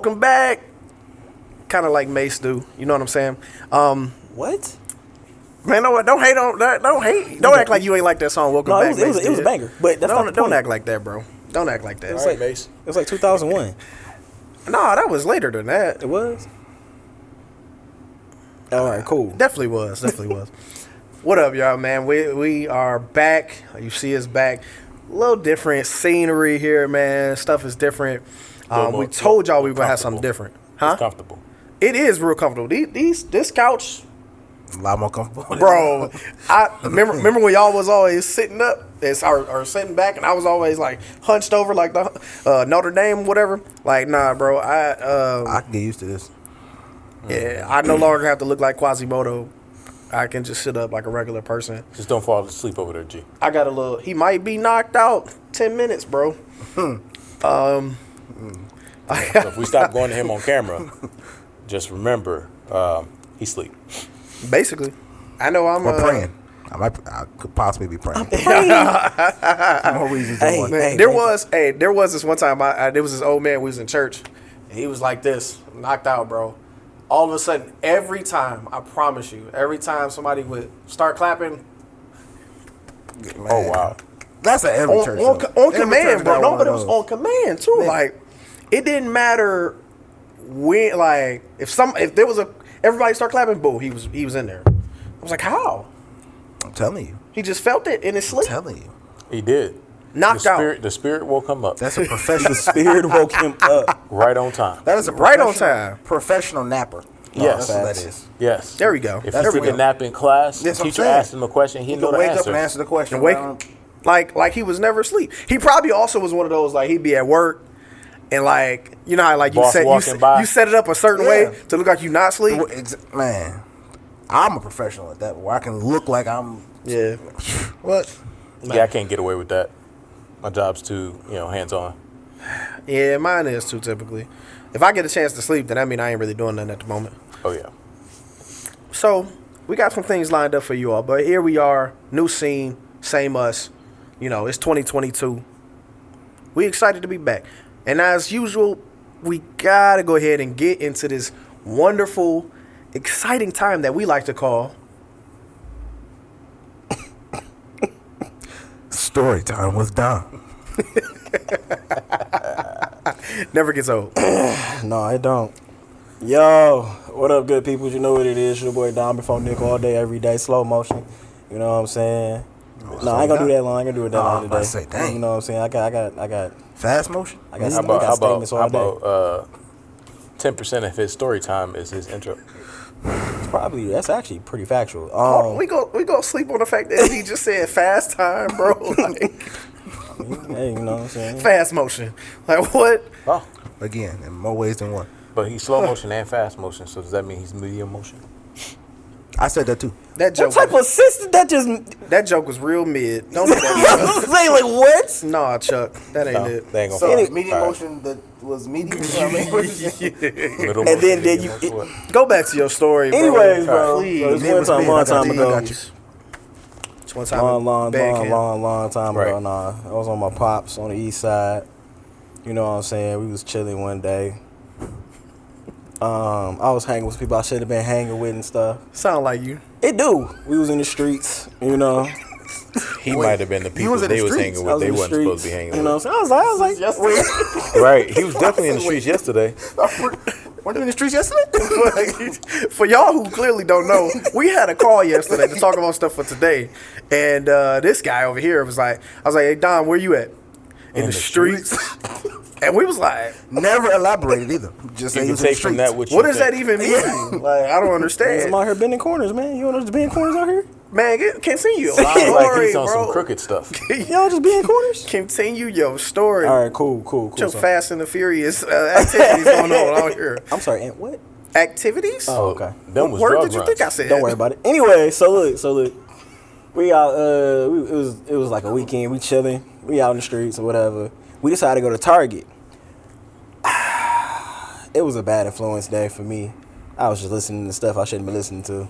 Welcome back. Kind of like Mace do. You know what I'm saying? What? Man, don't hate on that. Don't hate. Don't act like you ain't like that song. Welcome back. It was a banger. But that's don't act like that, bro. Don't act like that. It was like Mace. It was like 2001. Nah, that was later than that. It was. All right, cool. Definitely was. What up, y'all, man? We are back. You see us back. A little different scenery here, man. Stuff is different. We told y'all we were going to have something different. Huh? It's comfortable. It is real comfortable. This couch, a lot more comfortable. bro. I remember when y'all was always sitting up or sitting back, and I was always like hunched over like the Notre Dame, whatever. Like, nah, bro. I can get used to this. Yeah, I no longer have to look like Quasimodo. I can just sit up like a regular person. Just don't fall asleep over there, G. I got a little. He might be knocked out 10 minutes, bro. So if we stop going to him on camera, just remember, he sleep. Basically, I know I'm praying. I could possibly be praying. More reasons than one. There was this one time. There was this old man. We was in church, and he was like this, knocked out, bro. All of a sudden, every time, I promise you, every time somebody would start clapping. Man. Oh wow, that's at every church. On command, bro. No, but it was on command too. Man. Like, it didn't matter when. Like, if there was everybody start clapping, boom, he was in there. I was like, how? I'm telling you. He just felt it in his sleep. I'm telling you. he did. Knocked out. The spirit woke him up. That's a professional. Spirit woke him up. Right on time. That is a right on time. Professional napper. Yes, that's what that is. Yes. There we go. If he took a nap in class, the That's what I'm teacher saying. asked him a question, he know the wake answer. up and answer the question. Like he was never asleep. He probably also was one of those, like, he'd be at work and, like, you know how, like, you set it up a certain way to look like you not asleep. Man, I'm a professional at that, where I can look like I'm. Yeah. What? Yeah, I can't get away with that. My job's too, hands on. Yeah, mine is too, typically. If I get a chance to sleep, then I mean I ain't really doing nothing at the moment. Oh yeah. So we got some things lined up for you all, but here we are, new scene, same us. It's 2022. We excited to be back, and as usual, we gotta go ahead and get into this wonderful, exciting time that we like to call Story time with Dom. Never gets old. No, it don't. Yo, what up, good people? You know what it is. Your boy Dom before Nick all day, every day, slow motion. You know what I'm saying? No, I ain't gonna do that long. I ain't gonna do it that long today. I say, dang. You know what I'm saying? I got fast motion. I got statements all day. How about 10% of his story time is his intro? That's actually pretty factual. We go sleep on the fact that he just said fast time, bro. Like, hey, you know what I'm saying? Fast motion. Like, what? Oh, Again, in more ways than one. but he's slow motion and fast motion. So does that mean he's medium motion? I said that too. That joke. What type of system That joke was real mid. Don't do that. say like what? Nah, Chuck, that ain't it. They ain't gonna So fall. medium All right. motion that was medium. Middle And then motion, you- medium, what? Go back to your story, bro. Anyways, bro. Please. So this one time ago. Just one time. Long Bandcamp. time Right. ago. Nah, I was on my pops on the east side. You know what I'm saying? We was chilling one day. I was hanging with people I should have been hanging with and stuff. Sound like you. It do. We was in the streets, you know. He might have been the people was in they the was streets. hanging I with. was They in the wasn't supposed to be hanging You know with. what I'm saying? I was like, Right. He was definitely in the streets yesterday. Weren't you in the streets yesterday? For y'all who clearly don't know, we had a call yesterday to talk about stuff for today, and this guy over here was like, I was like, hey Don, where you at? In the streets. And we was like, Never elaborated either. Just say You he can was in the take from streets. that what you what does think. that even mean? Like, I don't I'm understand. out here bending corners, man. You don't know just bending corners out here? Man, continue your Sounds like story, he's on bro. some crooked stuff. Y'all just bending corners? Continue your story. All right, cool. Your So- Fast and the Furious activities going on out here. I'm sorry, and what? Activities? Oh, okay. Them was What word drug did you runs. think I said? Don't worry about it. Anyway, so look. We out. It was like a weekend. We chilling. We out in the streets or whatever. We decided to go to Target. It was a bad influence day for me. I was just listening to stuff I shouldn't be listening to.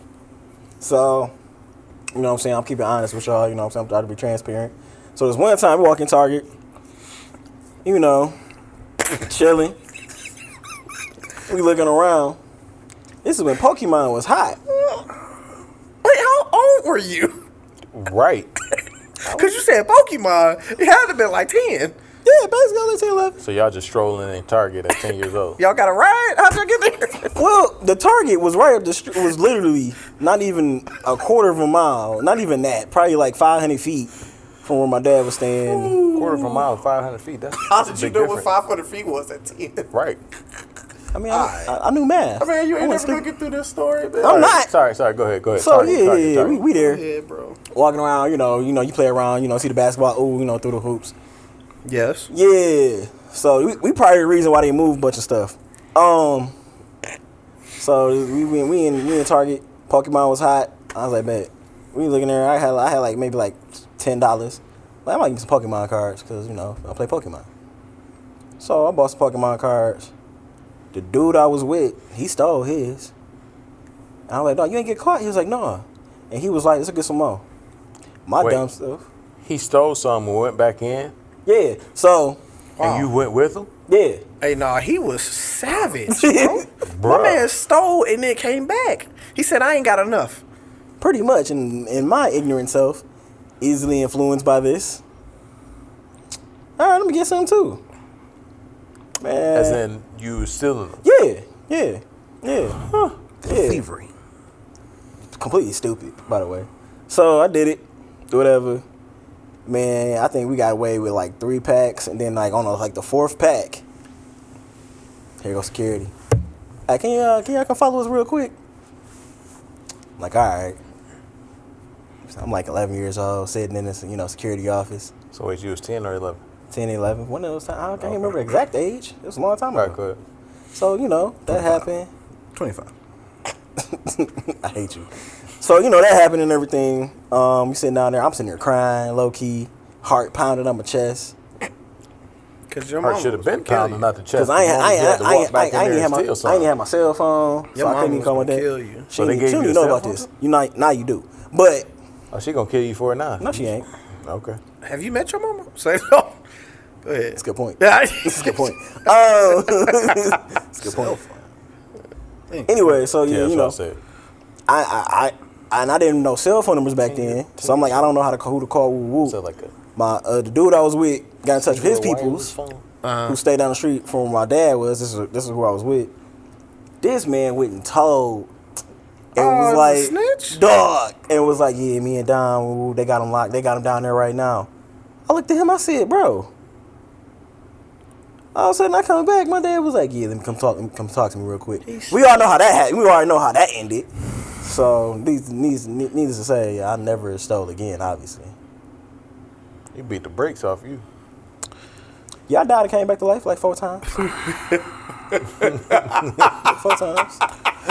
So, you know what I'm saying? I'm keeping honest with y'all. You know what I'm saying? I'm trying to be transparent. So there's one time we walk in Target. You know, chilling. We looking around. This is when Pokemon was hot. Wait, how old were you? Right. Because you said Pokemon. It had to have been like 10. Yeah, basically only 10, 11. So y'all just strolling in Target at 10 years old. Y'all got a ride? How'd y'all get there? Well, the Target was right up the street. Was literally not even a quarter of a mile. Not even that. Probably like 500 feet from where my dad was staying. Quarter of a mile, 500 feet. That's How that's did a you big know what difference. 500 feet was at 10? Right. I mean, I knew math. I mean, you I ain't wasn't never gonna stupid. get through this story, man. I'm not. Sorry. Go ahead. So Target. yeah, we there. Yeah, bro. Walking around, you know, you play around, see the basketball, through the hoops. Yes. Yeah. So we probably the reason why they moved a bunch of stuff. So we in Target. Pokemon was hot. I was like, bet. We looking there. I had like maybe like $10. Like, I might get some Pokemon cards because I play Pokemon. So I bought some Pokemon cards. The dude I was with, he stole his. And I was like, no, you ain't get caught. He was like, no. And he was like, let's get some more. My Wait. dumb stuff. He stole some and went back in, Yeah. So and you went with him? yeah. Hey, nah, he was savage, bro. My Bruh. man stole and then came back. He said, I ain't got enough. Pretty much, in my ignorant self, easily influenced by this. All right, let me get some too. Man. As in, you stealing them. Yeah. Yeah. Thievery. Completely stupid, by the way. So I did it. Whatever. Man, I think we got away with like 3 packs, and then like on the 4th pack, here goes security. Hey, can y'all come follow us real quick? I'm like, all right. So I'm like 11 years old, sitting in this security office. So wait, you was 10 or 11? 10, 11. One of those times, I can't remember the exact age. It was a long time All right, ago. go ahead. So, that happened. 25. I hate you. So, that happened and everything. We sitting down there. I'm sitting there crying, low key, heart pounding on my chest. Because your Heart mom should have been pounding out the chest. Because I ain't have my my. cell phone, Your so I mom couldn't even was come with gonna that. kill you. So they She gave don't you even a know cell about phone this. Now you do. But, Oh, she gonna kill you for it now. no, she ain't. Okay. Have you met your mama? Say no. Go ahead. That's a good point. Yeah. That's a good point. That's a good point. Anyway, so, Yeah, that's what I yeah, said. I didn't know cell phone numbers back then. So I'm like, I don't know who to call. Woo woo. Said like a The dude I was with got in touch with his wireless peoples phone. who stayed down the street from where my dad was. This is who I was with. This man went and told. It was the like snitch? dog. And it was like, yeah, me and Don, ooh, they got him locked. They got him down there right now. I looked at him. I said, bro. All of a sudden, I come back. My dad was like, yeah, let me come talk to me real quick. We all know how that happened. We already know how that ended. So needless to say, I never stole again. Obviously. You beat the brakes off you. Yeah, I died and came back to life like 4 times. 4 times.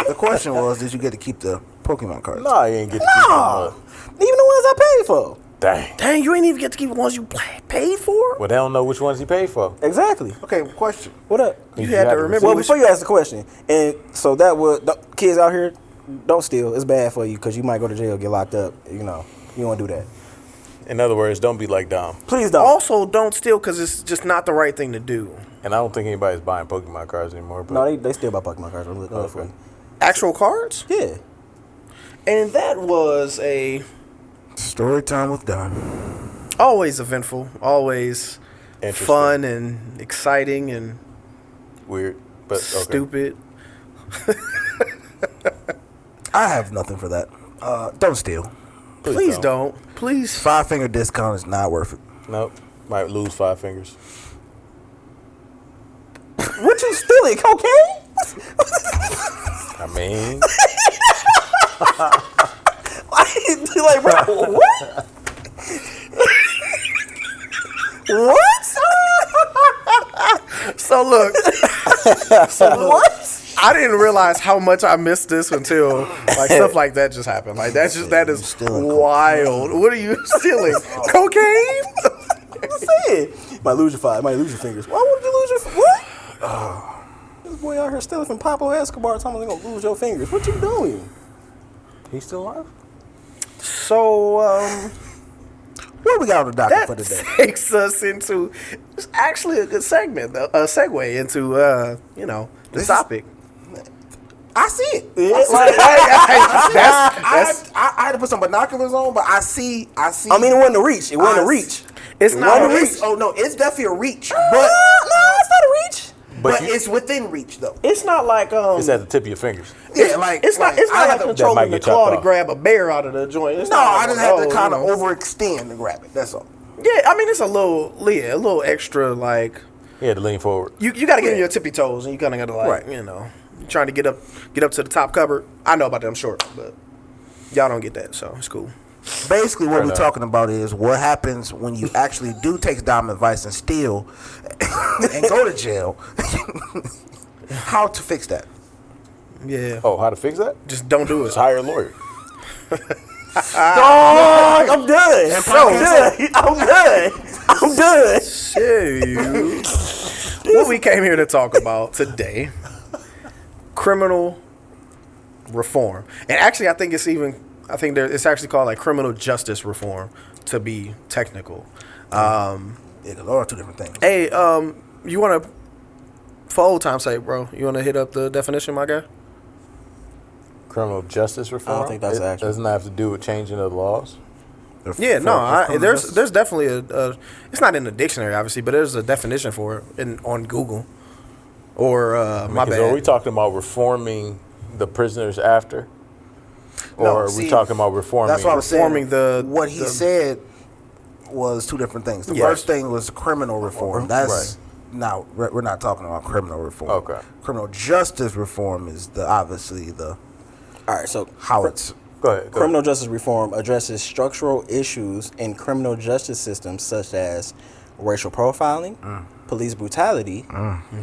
The question was, did you get to keep the Pokemon cards? Nah, you ain't get to keep Nah. them. Even the ones I paid for. Dang. Dang, you ain't even get to keep the ones you paid for? Well, they don't know which ones he paid for. Exactly. Okay, question. What up? You had to remember Well, which... before you ask the question, and so that would kids out here, don't steal. It's bad for you because you might go to jail, get locked up. You don't want to do that. In other words, don't be like Dom. Please don't. Also, don't steal because it's just not the right thing to do. And I don't think anybody's buying Pokemon cards anymore. But No, they still buy Pokemon cards. I'm looking for you. Actual cards? Yeah. And that was Story time with Don. always eventful, always Interesting. fun and exciting and Weird, but okay. stupid. I have nothing for that. Don't steal. Please don't. Please. 5-finger discount is not worth it. Nope. Might lose 5 fingers. What you stealing? Cocaine? I mean, Like, bro, what? What? So look. What? I didn't realize how much I missed this until like stuff like that just happened. Like that is stealing wild. What are you stealing? Cocaine? I'm saying. Might lose your 5. Might lose your fingers. Why would you lose your what? This boy out here stealing from Pablo Escobar. Talking about gonna lose your fingers. What you doing? he's still alive? So What we got on the docket that for today? takes us into it's actually a good segment, a segue into the topic. I see it. I had to put some binoculars on, but I see. I mean, it wasn't a reach. It wasn't a reach. It's not a reach. Oh no, it's definitely a reach, but no, it's not a reach. but it's within reach though. It's not like It's at the tip of your fingers. Yeah, like it's not I like had to- controlling might the get claw chopped to off. grab a bear out of the joint. It's No, not I like, just had to oh, kind of you know. overextend to grab it. That's all. Yeah, I mean it's a little extra like He had to lean forward. you got to get in your tippy toes and you kind of got to like Right. you know trying to get up to the top cupboard. I know about that. I'm short, but y'all don't get that, so it's cool. Basically, what Fair we're enough. talking about is what happens when you actually do take Dom advice and steal and go to jail. How to fix that? Yeah, Oh, how to fix that? just don't do it. Just hire a lawyer. Dog, I'm done. I'm done. So, what we came here to talk about today, criminal reform. And actually, I think it's actually called like criminal justice reform to be technical. Yeah, those are two different things. Hey, you want to, for old time's sake, bro, you want to hit up the definition, my guy? Criminal justice reform? think that's it actual. doesn't have to do with changing of the laws. Yeah, no, there's definitely a it's not in the dictionary obviously, but there's a definition for it on Google. Or my Because bad. are we talking about reforming the prisoners after? Or No, are we see, talking about reforming? That's what I was saying. Reforming what he said was two different things. The Yes. first thing was criminal reform. That's Right. now we're not talking about criminal reform. Okay. Criminal justice reform is obviously the All right, so how it's Go ahead. criminal justice reform addresses structural issues in criminal justice systems such as racial profiling, police brutality,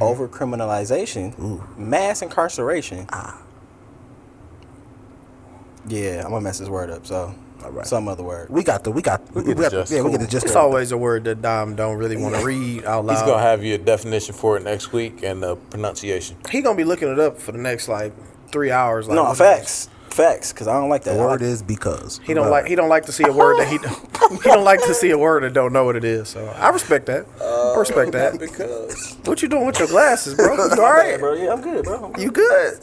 over-criminalization, mass incarceration. Yeah, I'm gonna mess this word up, so right. some other word. we get the gist. yeah, we get the gist. It's of it. always a word that Dom don't really want to read out loud. He's going to have you a definition for it next week and the pronunciation. He gonna be looking it up for the next like 3 hours. Like, No, facts, because I don't like that. The I word like- is because He don't like to see a word that he don't like to see a word that don't know what it is. So I respect that. I respect that. Because What you doing with your glasses, bro? You all right? bro. Yeah, I'm good, bro. You good?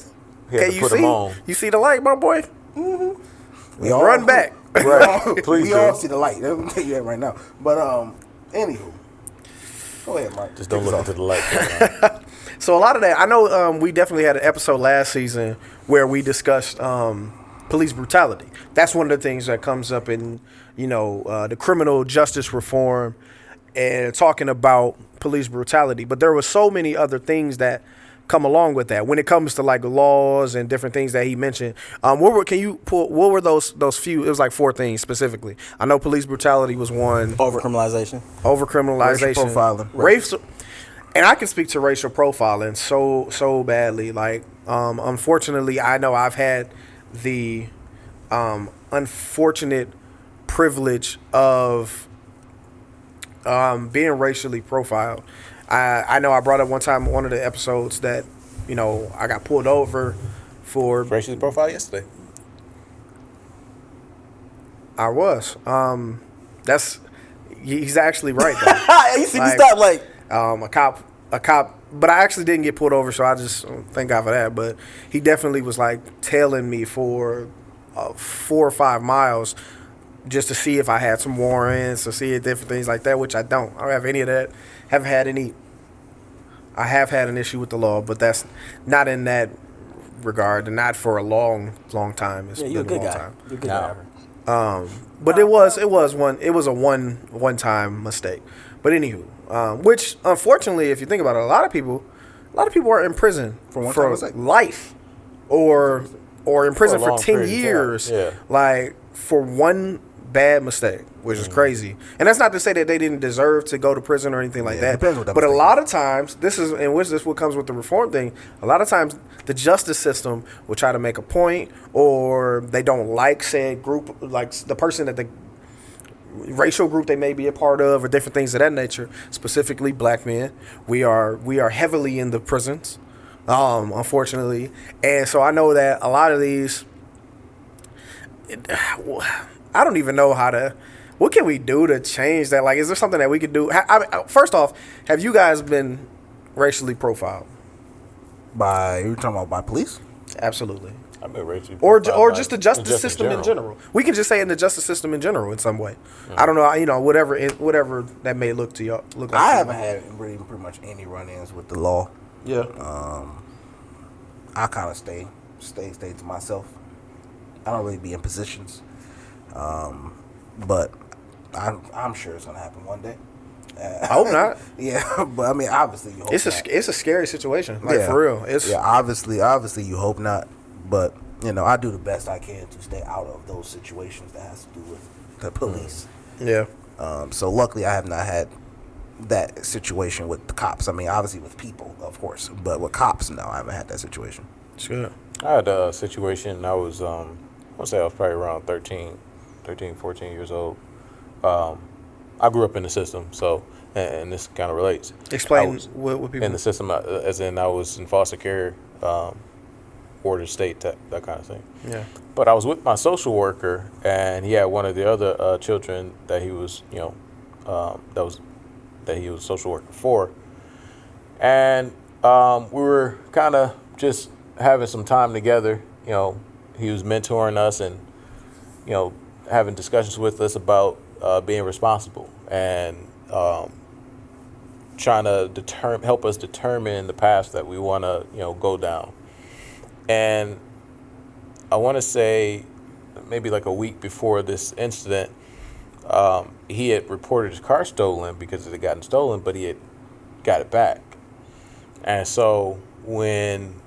he had to you put see? them on. You see the light, my boy? we all Run back. Right. Please we all do. see the light. Let me tell you that right now. But anywho, go ahead, Mike. Just don't Kick look us into off. the light. So a lot of that, I know we definitely had an episode last season where we discussed police brutality. That's one of the things that comes up in, the criminal justice reform and talking about police brutality. But there were so many other things that come along with that when it comes to like laws and different things that he mentioned. What were those few? It was like 4 things specifically. I know police brutality was one. Over-criminalization. Over-criminalization, Racial profiling. racial, and I can speak to racial profiling so badly. Like, unfortunately, I know I've had the unfortunate privilege of being racially profiled. I know I brought up one time in one of the episodes that I got pulled over for. Racially profiled yesterday. I was. He's actually right though. You see me Like, stop like. A cop, but I actually didn't get pulled over, so I just thank God for that. But he definitely was like tailing me for 4 or 5 miles just to see if I had some warrants or see different things like that, which I don't. I don't have any of that. Haven't had any. I have had an issue with the law, but that's not in that regard, and not for a long time. It's Yeah, you're a been good long guy. time. You're a good guy. But it was a one time mistake. But anywho, which unfortunately, if you think about it, a lot of people are in prison For one time mistake. life, or in prison For a for long 10 period of time. years, Yeah. like for one bad mistake, which is crazy. And that's not to say that they didn't deserve to go to prison or anything like Yeah, that. depends what that But a mistake lot of times, this what comes with the reform thing. A lot of times, the justice system will try to make a point, or they don't like said group, like the person that the racial group they may be a part of, or different things of that nature. Specifically, black men. We are heavily in the prisons, unfortunately, and so I know that a lot of these. I don't even know how to. What can we do to change that? Like, is there something that we could do? First off, have you guys been racially profiled? You're talking about by police? Absolutely. I've been raped. Or just the justice system in general. We can just say in the justice system in general in some way. I don't know, whatever that may look to y'all. Look like I to haven't y'all. had really pretty much any run-ins with the law. Yeah. I kind of stay to myself. I don't really be in positions, but I'm sure it's gonna happen one day. I hope not. Yeah, but I mean, obviously, you hope It's not. a scary situation. Like for real. It's obviously, you hope not. But I do the best I can to stay out of those situations that has to do with the police. yeah. So luckily, I have not had that situation with the cops. I mean, obviously with people, of course, but with cops, no, I haven't had that situation. It's good. I had a situation. I was, I would say I was probably around 13, 14 years old. I grew up in the system, so, and this kind of relates. Explain what people. In the system, as in I was in foster care, ward of state, that kind of thing. Yeah. But I was with my social worker, and he had one of the other children that he was, that he was a social worker for. And we were kind of just having some time together. He was mentoring us and, having discussions with us about being responsible and trying to help us determine the path that we want to, go down. And I want to say maybe like a week before this incident, he had reported his car stolen because it had gotten stolen, but he had got it back. And so when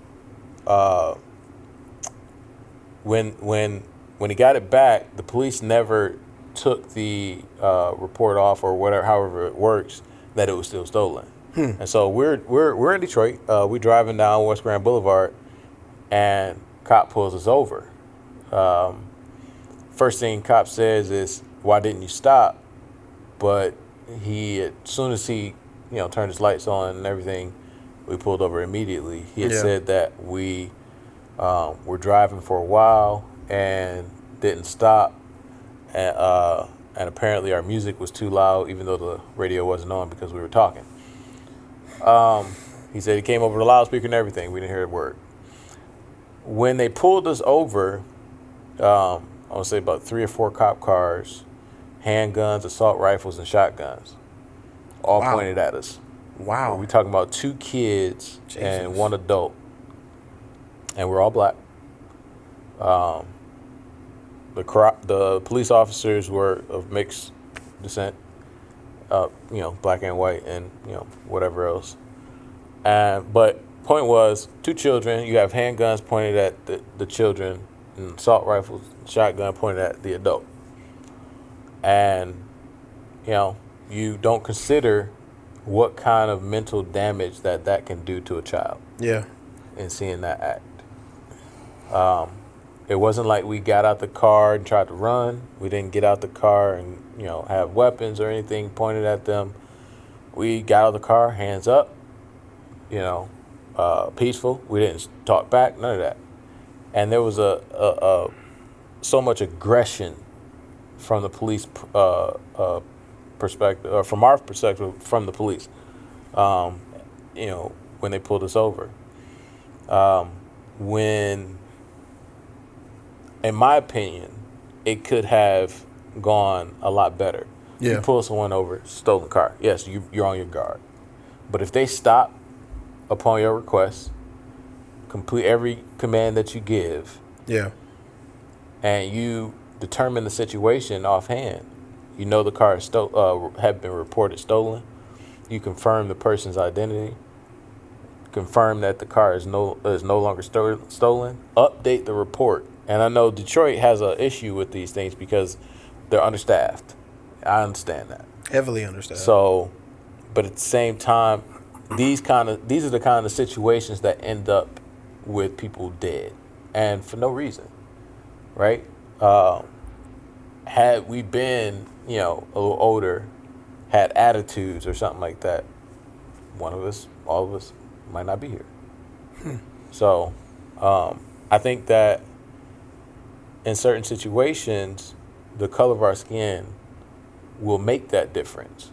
he got it back, the police never took the report off or whatever, however it works, that it was still stolen. And so we're in Detroit. We're driving down West Grand Boulevard, and cop pulls us over. First thing cop says is, "Why didn't you stop?" But as soon as he, turned his lights on and everything, we pulled over immediately. He had said that we were driving for a while and didn't stop, and apparently our music was too loud, even though the radio wasn't on because we were talking. He said he came over the loudspeaker and everything. We didn't hear a word. When they pulled us over, I would say about 3 or 4 cop cars, handguns, assault rifles, and shotguns, all pointed at us. Wow. We're talking about 2 kids Jesus. and 1 adult, and we're all black. The police officers were of mixed descent, black and white, and whatever else. But point was, 2 children. You have handguns pointed at the children, and assault rifles, shotgun pointed at the adult. And you don't consider what kind of mental damage that can do to a child. Yeah. In seeing that act. It wasn't like we got out the car and tried to run. We didn't get out the car and have weapons or anything pointed at them. We got out of the car, hands up, peaceful. We didn't talk back, none of that. And there was so much aggression from the police perspective, or from our perspective, from the police. When they pulled us over. When, in my opinion, it could have gone a lot better. Yeah. You pull someone over, stolen car. Yes, you're on your guard. But if they stop upon your request, complete every command that you give, Yeah. and you determine the situation offhand, the car is have been reported stolen. You confirm the person's identity. Confirm that the car is no longer stolen. Update the report. And I know Detroit has an issue with these things because they're understaffed. I understand that. Heavily understand. So, but at the same time, these are the kind of situations that end up with people dead, and for no reason, right? Had we been, a little older, had attitudes or something like that, one of us, all of us, might not be here. So, I think that in certain situations, the color of our skin will make that difference.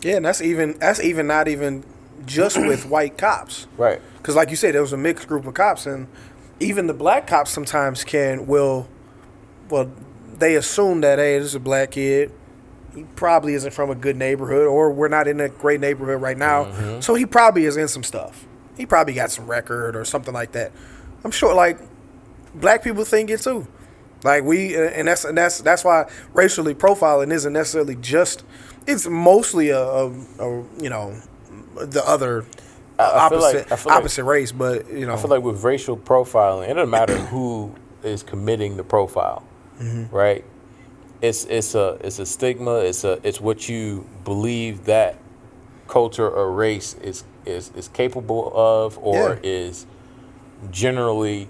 Yeah, and that's even not even just with white cops. Right. Because like you said, there was a mixed group of cops, and even the black cops sometimes well, they assume that, hey, this is a black kid. He probably isn't from a good neighborhood, or we're not in a great neighborhood right now. So he probably is in some stuff. He probably got some record or something like that. I'm sure, like, black people think it too. Like that's why racially profiling isn't necessarily just. It's mostly a you know, the other opposite race, but you know. I feel like with racial profiling, it doesn't matter who is committing the profile, right? It's a stigma. It's what you believe that culture or race is capable of, or is generally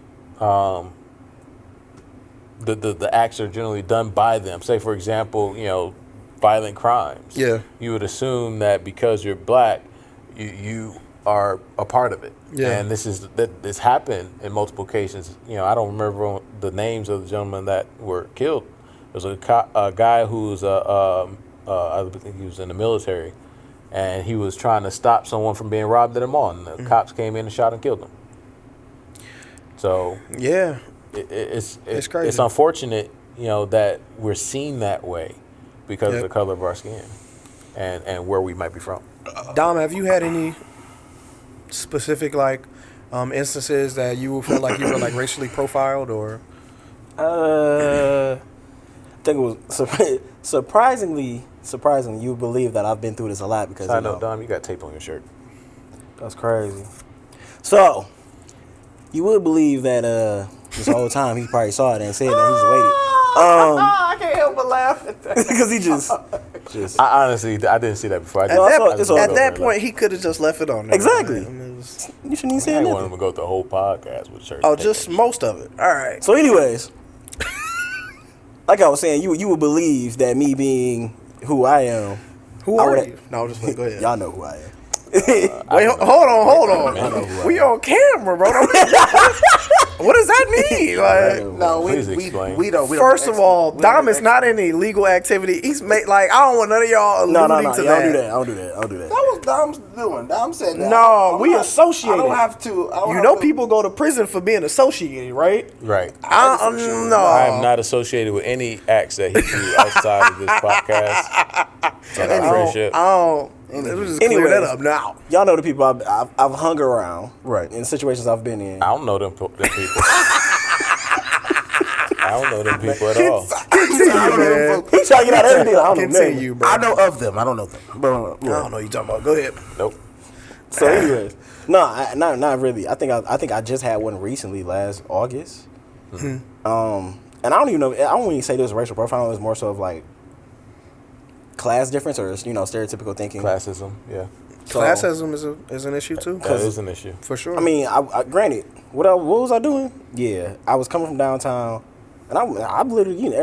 the acts are generally done by them. Say, for example, you know, violent crimes. Yeah. You would assume that because you're black, you are a part of it. Yeah. And this happened in multiple occasions. You know, I don't remember the names of the gentlemen that were killed. There was a guy who's I think he was in the military, and he was trying to stop someone from being robbed at the mall, and the cops came in and shot and killed him. So Yeah. it's crazy. It's unfortunate, you know, that we're seen that way because of the color of our skin and where we might be from. Dom, have you had any specific like instances that you felt like you were like racially profiled, or? I think it was surprisingly you believe that I've been through this a lot because I know, Dom, you got tape on your shirt. That's crazy. So you would believe that this whole time he probably saw it and said that he just waited. I can't help but laugh at that. Because he just. I honestly didn't see that before. At that point, he could have just left it on there. Exactly. Right? I mean, You shouldn't even I say didn't want him nothing. to go through the whole podcast with shirt. Oh, just most of it. All right. So, anyways, like I was saying, you would believe that me being who I am. Who I are would- you? No, just wait. Go ahead. Y'all know who I am. Wait, hold on. We on camera, bro. What does that mean? Like, No, Please explain. we don't. first of all, we don't Dom is not in illegal activity. He's made like I don't want none of y'all alluding No. to I that. don't do that. That was Dom's doing. Dom said that. No, I'm we not- associated. I don't have to. You know, people go to prison for being associated, right? Right. No. I am not associated with any acts that he do outside of this podcast. So I appreciate. Let's just clear that up now. Y'all know the people I've hung around. Right. In situations I've been in. I don't know them people. I don't know them people at all. Continue, man. He trying to get out everything. I don't know. Continue, bro. I know of them. I don't know them. But, I don't know what you talking about. Go ahead. Nope. So, anyways, not really. I think I just had one recently last August. And I don't even know. I don't even say this was racial profiling. It was more so of like class difference or stereotypical thinking. Classism. Yeah. So, Classism is an issue too. That is an issue. For sure. I mean, I granted, what was I doing? Yeah, I was coming from downtown, and I literally,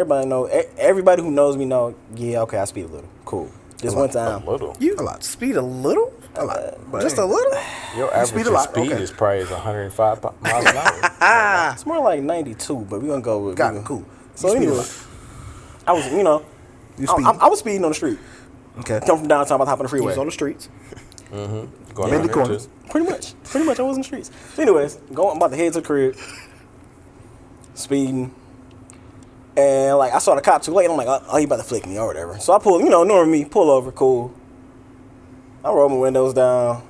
everybody who knows me know. Yeah, okay, I speed a little. Cool. This one time, A little. you speed a little? a lot. Just a little? Your average speed a lot, speed okay. is probably 105 miles an hour. it's more like 92, but we're gonna go with Got it. Cool. So You speed a anyway, lot. I was, You speed. I was speeding on the street. Okay. Come from downtown, about to hop on the He freeway. was on the streets. Going Many around here, corners. too. Pretty much, I was in the streets. So anyways, I'm about to head to the crib, speeding, and like I saw the cop too late. I'm like, oh, he about to flick me or whatever. So I pull, normally me, pull over, cool. I roll my windows down.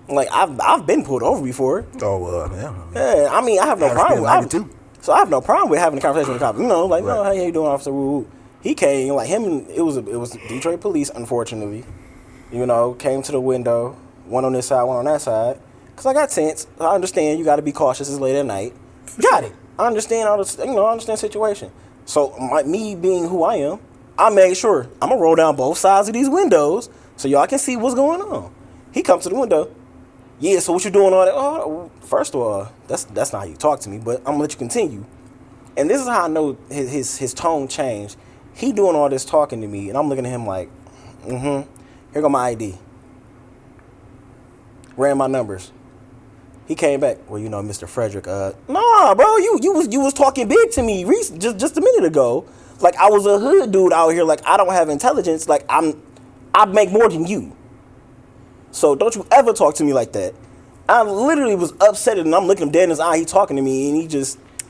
Like I've been pulled over before. Oh, yeah. Yeah, I mean I have no problem with 92. So I have no problem with having a conversation with the cop. Like, Right. no, how you doing, officer? Woo, woo. He came, like him, and it was Detroit police, unfortunately. Came to the window, one on this side, one on that side. Cause I got tense. I understand you got to be cautious. It's late at night. Got it. I understand all this. I understand the situation. So me being who I am, I made sure I'm gonna roll down both sides of these windows so y'all can see what's going on. He comes to the window. Yeah. So what you doing all that? Oh, first of all, that's not how you talk to me. But I'm gonna let you continue. And this is how I know his tone changed. He doing all this talking to me, and I'm looking at him like, here go my ID. Ran my numbers. He came back. Well, Mr. Frederick. Nah, bro, you was talking big to me just a minute ago. Like I was a hood dude out here. Like I don't have intelligence. Like I make more than you. So don't you ever talk to me like that. I literally was upset, and I'm looking him dead in his eye. He talking to me, and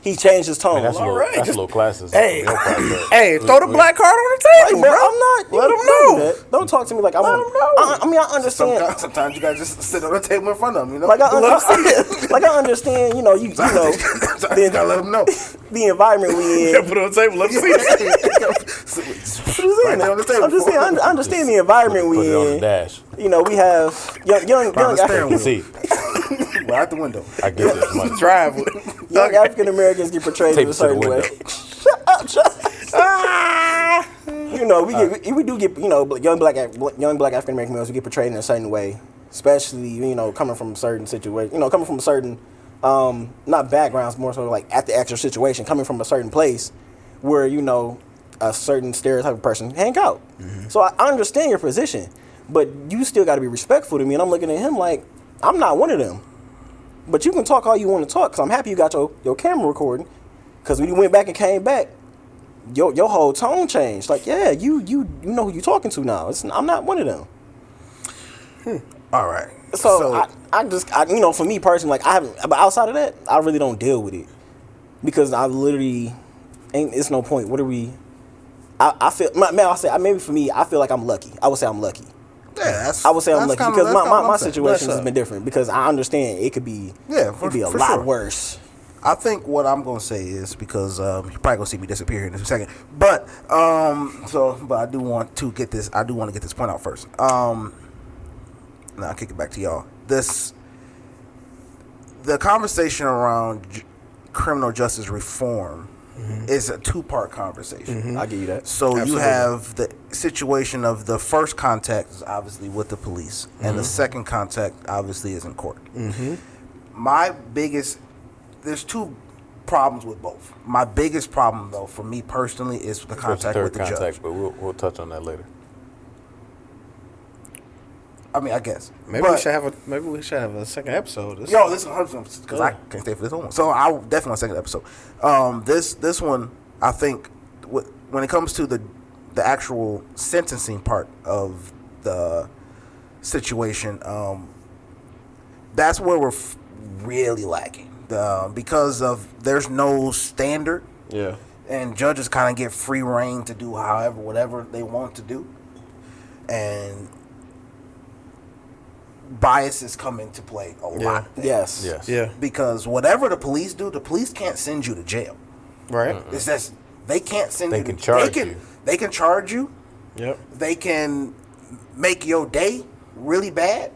he changed his tone. Man, that's a little, right, that's just- a little classist. Hey, Your part, but hey, throw the black card on the Like, table, bro, bro. I'm not. Let him don't know. do that. Don't talk to me like I'm. Let him know. I mean, I understand. Sometimes you gotta just sit on the table in front of them, you know? Like I understand. Like I understand. You know, you know, Sometimes you gotta let them know. the environment we in. Put it on the table. Let him see it. Right there on the table. I'm just saying. I understand the environment put we it on the in. dash. You know, we have young By the steering You wheel. see, Right out the window. I get this much. Drive with. young African Americans get portrayed Tape in a it to the certain way. window. Shut up. You know, we do get, you know, young black African American males, we get portrayed in a certain way, especially, you know, coming from certain situations, you know, coming from certain not backgrounds, more so like at the actual situation, coming from a certain place where, you know, a certain stereotype of person hang out. So I understand your position, but you still got to be respectful to me. And I'm looking at him like, I'm not one of them. But you can talk all you want to talk, because I'm happy you got your camera recording. Because when you went back and came back, your whole tone changed. Like, yeah, you know who you talking to now. I'm not one of them. All right. So I just you know, for me personally, like I haven't, but outside of that, I really don't deal with it, because I literally it's no point. What are we? I feel, man. I'll say maybe for me, I feel like I'm lucky. I would say I'm lucky. Yeah, I would say I'm lucky because my situation situation has been different. Because I understand it could be a for lot sure. worse. I think what I'm gonna say is, because you're probably gonna see me disappear here in a second, but but I do want to get this. I do want to get this point out first. Now I'll kick it back to y'all. The conversation around criminal justice reform is a two-part conversation. I'll give you that. So Absolutely. you have the situation of the first contact is obviously with the police, and the second contact obviously is in court. My biggest, there's two problems with both. My biggest problem, though, for me personally, is the contact Third with the contact, judge. but we'll touch on that later. I mean, I guess. Maybe we should have a second episode. This Yo, this one, because I can't stay for this one. So I will definitely want a second episode. This one, I think, when it comes to the actual sentencing part of the situation, that's where we're really lacking, because of there's no standard, Yeah. and judges kind of get free reign to do whatever they want to do, and biases come into play a lot there. Yes. Yes. Yeah. Because whatever the police do, the police can't send you to jail. Right. It's just they can't send They you. can charge you. They can charge you. Yep. They can make your day really bad,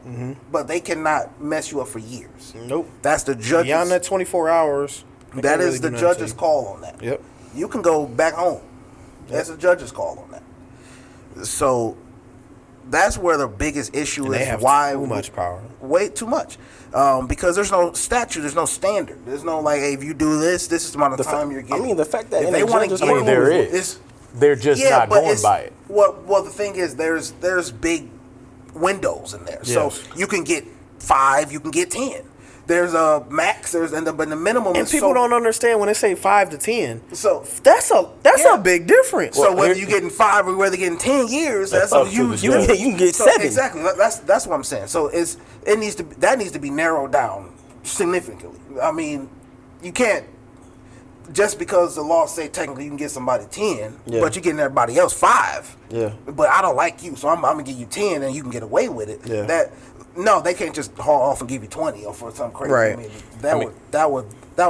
but they cannot mess you up for years. Nope. That's the judge's. Beyond that 24 hours. they That can't is really the do nothing to judge's you. call on that. Yep. You can go back home. That's the judge's call on that. So that's where the biggest issue And is. they have Why too much power. Way too much, because there's no statute, there's no standard, there's no like, hey, if you do this is the amount of time you're getting. I mean, the fact that if in they the want to judge's get, I mean, there courtroom is. They're just not going by it. Well, the thing is, there's big windows in there, so Yes. you can get 5, you can get 10. There's a max, but the minimum. And is people so, don't understand when they say 5 to 10. So That's Yeah. a big difference. so whether here- you're getting 5 or whether you're getting 10 years, that's up a to huge the you judge. can get So 7. exactly. That's what I'm saying. So that needs to be narrowed down significantly. I mean, you can't, just because the law say technically you can get somebody 10, Yeah. but you're getting everybody else 5. Yeah. But I don't like you, so I'm gonna give you 10 and you can get away with it. Yeah. No, they can't just haul off and give you 20 or for something crazy. Right. I mean, that would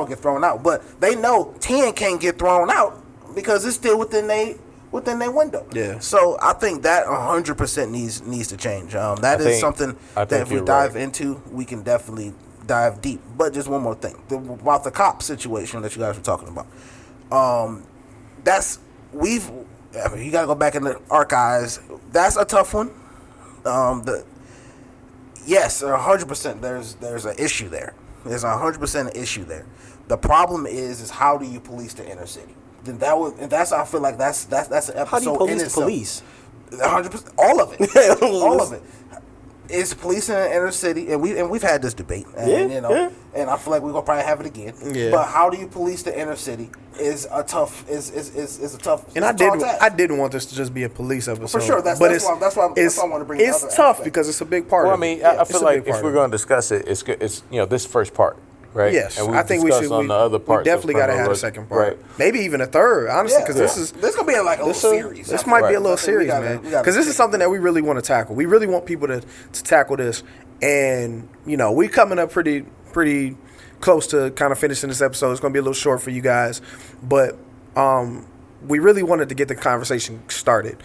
get thrown out. But they know 10 can't get thrown out because it's still within their window. Yeah. So I think that 100% needs to change. That is think- something I that think if we you're dive right. into, we can definitely dive deep. But just one more thing about the cop situation that you guys were talking about. You gotta go back in the archives. That's a tough one. Yes, 100%. There's an issue there. There's 100% an issue there. The problem is how do you police the inner city? Then I feel like that's an episode. How do you police in the itself. police? 100%. All of it. All of it. Is policing in the inner city, and we've had this debate, and and I feel like we're gonna probably have it again. Yeah. But how do you police the inner city is a tough And I didn't want this to just be a police episode. For sure, that's why I want to bring. It's tough because it's a big part. Well, of I mean, it. I feel like if we're going to discuss it, it's good. It's this first part, right? Yes, and I think we should. on the other We parts definitely got to have a second part, maybe even a third. Honestly, because this gonna be like a little series. This might be a little series, man. Because this is something that we really want to tackle. We really want people to tackle this, and we coming up pretty close to kind of finishing this episode. It's gonna be a little short for you guys, but we really wanted to get the conversation started.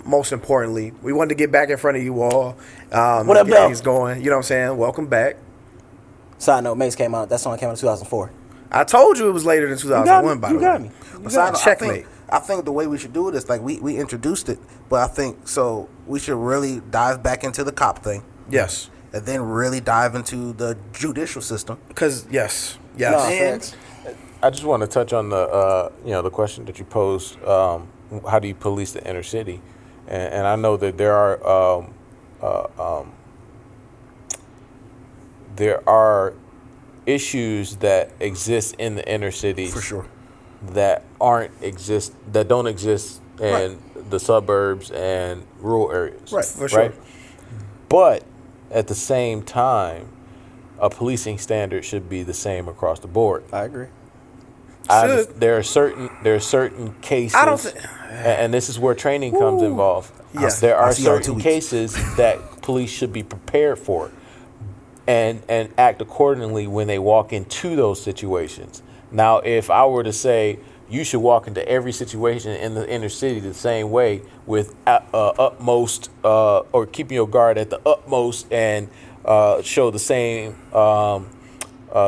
Most importantly, we wanted to get back in front of you all. What up, get things going. You know what I'm saying? Welcome back. Side note, Mace came out. That song came out in 2004. I told you it was later than 2001. By the way, you got me. Checkmate. I think the way we should do it is like we introduced it, but I think so we should really dive back into the cop thing. Yes. And then really dive into the judicial system. Because yes. No, I just want to touch on the the question that you posed. How do you police the inner city? And I know that there are issues that exist in the inner cities For sure. that don't exist in the suburbs and rural areas. Right, for sure. Right? But at the same time, a policing standard should be the same across the board. I agree. There are certain cases, I don't think, and this is where training comes involved. Yes. There are I'll see you in 2 certain weeks. cases that police should be prepared for, and act accordingly when they walk into those situations. Now, if I were to say you should walk into every situation in the inner city the same way with utmost or keeping your guard at the utmost and show the same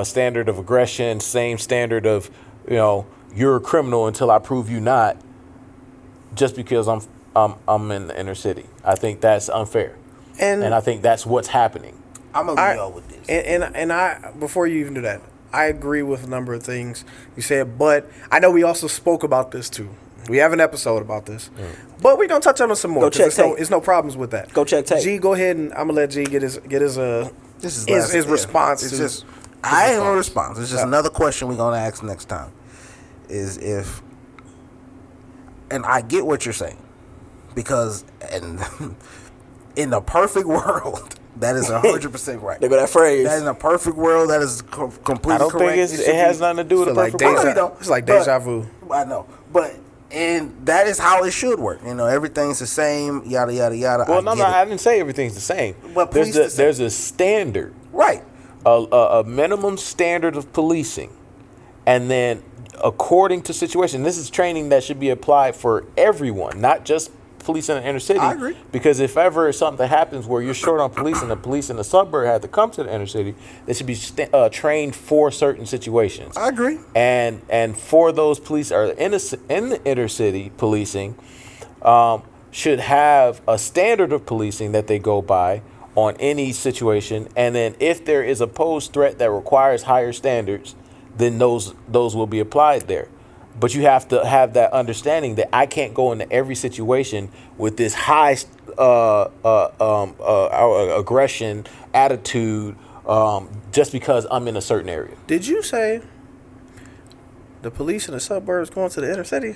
standard of aggression, same standard of you're a criminal until I prove you not, just because I'm in the inner city. I think that's unfair, and I think that's what's happening. I'm gonna leave y'all with this. And I before you even do that, I agree with a number of things you said, but I know we also spoke about this too. We have an episode about this, but we're gonna touch on it some more. Go check tape. It's no problems with that. Go check tape. G, go ahead, and I'm gonna let G get his response. It's just I ain't no response. It's just another question we're gonna ask next time. Is if, and I get what you're saying, because in the perfect world, that is 100% right. Look at that phrase. That in a perfect world, that is completely I don't correct. think it has nothing to do with the perfect world. It's like deja vu. I know, and that is how it should work. Everything's the same. Yada yada yada. Well, I didn't say everything's the same. But there's a standard, right? A minimum standard of policing, and then according to situation. This is training that should be applied for everyone, not just police in the inner city. I agree. Because if ever something happens where you're short on police and the police in the suburb had to come to the inner city, they should be trained for certain situations. I agree. And for those police are in the inner city policing, should have a standard of policing that they go by on any situation. And then if there is a posed threat that requires higher standards, then those will be applied there. But you have to have that understanding that I can't go into every situation with this high aggression attitude just because I'm in a certain area. Did you say the police in the suburbs going to the inner city?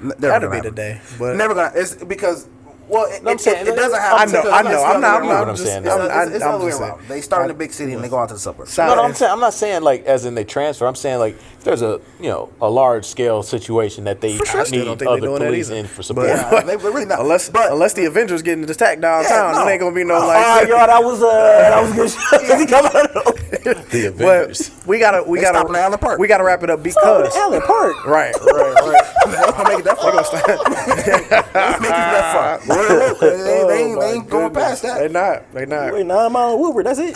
That'll be the day. But never gonna. It's because. Well, it doesn't happen. I know. I'm It's the other way around. They start in the big city and they go out to the suburbs. No, I'm not saying like as in they transfer. I'm saying like if there's a large scale situation that they need other police in for support. They really not. Unless the Avengers get into attack downtown, it ain't gonna be no like. Yo, that was good shit. The Avengers. But we gotta stopping at Allen Park. We gotta wrap it up because Allen Park. Right. They're gonna make it that far. Make it that far. They ain't going past that. They're not. Wait, 9 mile Woodward. That's it.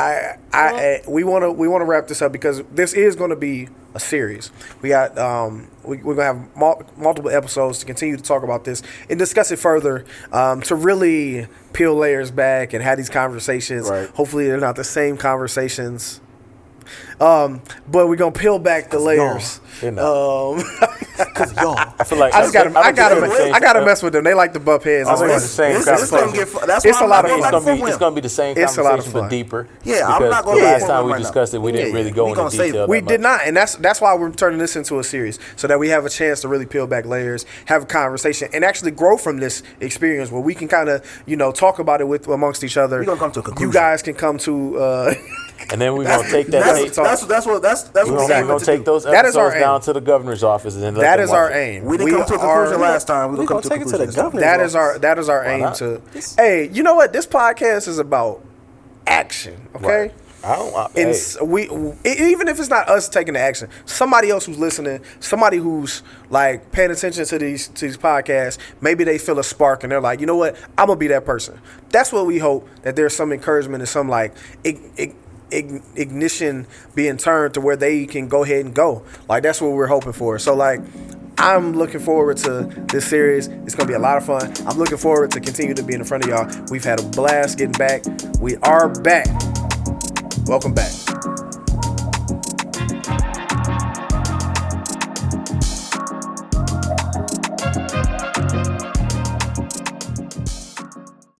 We want to wrap this up because this is going to be a series. We got we're going to have multiple episodes to continue to talk about this and discuss it further, to really peel layers back and have these conversations. Right. Hopefully they're not the same conversations But we're gonna peel back the layers. You know. Cause y'all. I feel like I gotta mess with them. They like to bump heads. I think it's the same This conversation. gonna get. That's It's why a lot of I'm fun. not going It's gonna be the same It's a lot of conversation, fun. but deeper. Yeah, I'm because not gonna the go last for time it we right now. discussed it, we didn't really go we into gonna save detail. it. We that did much. not, and that's why we're turning this into a series, so that we have a chance to really peel back layers, have a conversation, and actually grow from this experience where we can kind of talk about it with amongst each other. We're gonna come to a conclusion. You guys can come to. And then we're gonna take that tape. That's what We're gonna take those That is our episodes down aim. to the governor's office, and then let That them is watch our it. aim. We didn't come to a conclusion last time. We're We gonna come gonna to a take it to the conclusion. governor's That is our aim not? to. Hey, you know what? This podcast is about action. Okay. Right. I don't. And Hey. even if it's not us taking the action, somebody else who's listening, somebody who's like paying attention to these podcasts, maybe they feel a spark and they're like, you know what, I'm gonna be that person. That's what we hope, that there's some encouragement and some like ignition being turned to where they can go ahead and go. Like that's what we're hoping for. So like, I'm looking forward to this series. It's gonna be a lot of fun. I'm looking forward to continue to be in front of y'all. We've had a blast getting back. We are back. Welcome back.